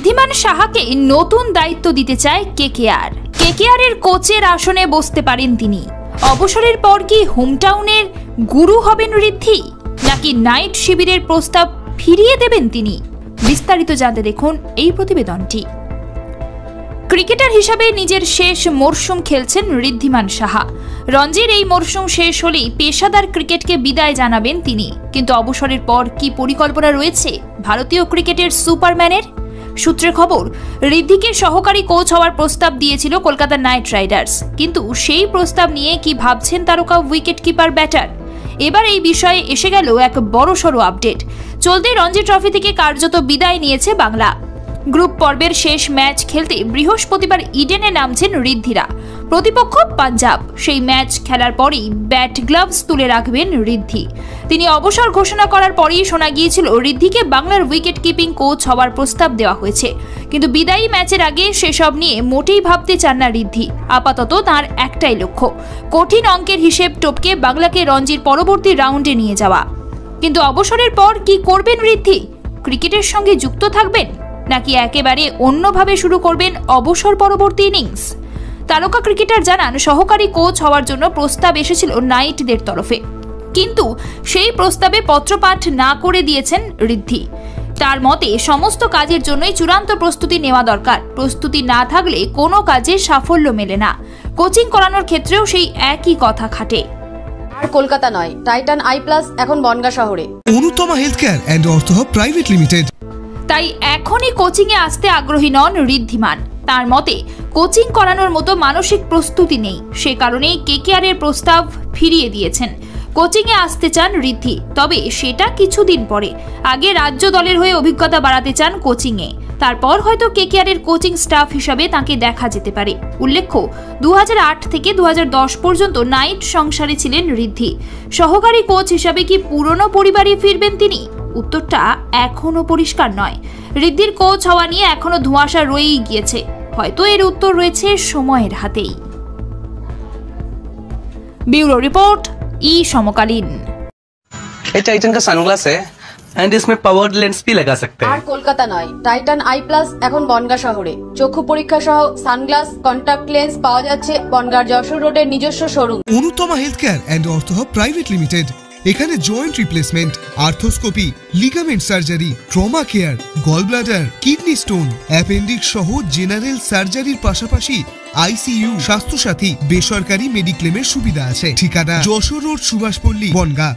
ঋদ্ধিমান সাহাকে নতুন দায়িত্ব দিতে চায় কেকেআর। কেকেআরের কোচের আসনে বসতে পারেন তিনি। অবসরের পর কি হোমটাউনের গুরু হবেন ঋদ্ধি, নাকি নাইট শিবিরের প্রস্তাব ফিরিয়ে দেবেন তিনি? বিস্তারিত জানতে দেখুন এই প্রতিবেদনটি। ক্রিকেটার হিসাবে নিজের শেষ মরশুম খেলছেন ঋদ্ধিমান সাহা। রঞ্জির এই মরশুম শেষ হলেই পেশাদার ক্রিকেটকে বিদায় জানাবেন তিনি। কিন্তু অবসরের পর কি পরিকল্পনা রয়েছে ভারতীয় ক্রিকেটের সুপারম্যানের? সূত্রে খবর, ঋদ্ধিকে সহকারী কোচ হওয়ার প্রস্তাব দিয়েছিল কলকাতা নাইট রাইডার্স, কিন্তু সেই প্রস্তাব নিয়ে কি ভাবছেন তারকা উইকেট কিপার ব্যাটার? এবার এই বিষয়ে এসে গেল এক বড়সড় আপডেট। চলতি রঞ্জি ট্রফি থেকে কার্যত বিদায় নিয়েছে বাংলা। গ্রুপ পর্বের শেষ ম্যাচ খেলতে বৃহস্পতিবার ইডেনে নামছেন ঋদ্ধিরা। প্রতিপক্ষ পাঞ্জাব। সেই ম্যাচ খেলার পরেই ব্যাট গ্লাভস তুলে রাখবেন ঋদ্ধি। তিনি অবসর ঘোষণা করার পরেই শোনা গিয়েছিল ঋদ্ধিকে বাংলার উইকেট কিপিং কোচ হওয়ার প্রস্তাব দেওয়া হয়েছে। কিন্তু বিদায়ী ম্যাচের আগে সেসব নিয়ে মোটেই ভাবতে চান না ঋদ্ধি। আপাতত তাঁর একটাই লক্ষ্য, কঠিন অঙ্কের হিসেব টপকে বাংলাকে রঞ্জির পরবর্তী রাউন্ডে নিয়ে যাওয়া। কিন্তু অবসরের পর কি করবেন ঋদ্ধি? ক্রিকেটের সঙ্গে যুক্ত থাকবেন, নাকি একেবারে অন্যভাবে শুরু করবেন অবসর পরবর্তী ইনিংস? তারকা ক্রিকেটার জানান, সহকারী কোচ হওয়ার জন্য প্রস্তাব এসেছিল নাইটদের তরফে, কিন্তু সেই প্রস্তাবে পত্রপাঠ না করে দিয়েছেন ঋদ্ধি। তার মতে সমস্ত কাজের জন্যই চূড়ান্ত প্রস্তুতি নেওয়া দরকার। প্রস্তুতি না থাকলে কোনো কাজে সাফল্য মেলে না। কোচিং করানোর ক্ষেত্রেও সেই একই কথা খাটে। আর কলকাতা নয়, টাইটান আই প্লাস এখন বনগাঁ শহরে। Anutama health care and ortho hub private limited. তাই এখনই কোচিংয়ে আসতে আগ্রহী নন ঋদ্ধিমান। তার মতে কোচিং করানোর মতো মানসিক প্রস্তুতি নেই, সে কারণেই কেকেআরের প্রস্তাব ফিরিয়ে দিয়েছেন। কোচিংয়ে আসতে চান ঋদ্ধি, তবে সেটা কিছুদিন পরে। আগে রাজ্য দলের হয়ে অভিজ্ঞতা বাড়াতে চান কোচিংয়ে, তারপর হয়তো কেকেআরের কোচিং স্টাফ হিসাবে তাকে দেখা যেতে পারে। উল্লেখ্য, 2008 থেকে 2010 পর্যন্ত নাইট সংসারে ছিলেন ঋদ্ধি। সহকারী কোচ হিসাবে কি পুরনো পরিবারে ফিরবেন তিনি? উত্তরটা এখনো পরিষ্কার নয়। ঋদ্ধির কোচ হওয়া নিয়ে এখনো ধোঁয়াশা রয়েই গিয়েছে। হয়তো এর উত্তর রয়েছে সময়ের হাতেই। ब्यूरो रिपोर्ट, ई समकालीन। ये टाइटन का सनग्लास है एंड इसमें पावर्ड लेंस भी लगा सकते हैं। আর কলকাতা নয়, টাইটান আই প্লাস এখন বনগাঁ শহরে। চক্ষু পরীক্ষা সহ সানগ্লাস, কন্টাক্ট লেন্স পাওয়া যাচ্ছে বনগাঁর যশোর রোডের নিজস্ব showroom Anutama health care and ortho hub private limited. এখানে joint replacement, arthroscopy, ligament surgery, trauma care, gall bladder, kidney stone, appendix সহ জেনারেল সার্জারির পাশাপাশি আইসিইউ, স্বাস্থ্যসাথী, বেসরকারি মেডিক্লেমের সুবিধা আছে। ঠিকানা যশোর রোড, সুভাষপল্লী, বনগাঁ।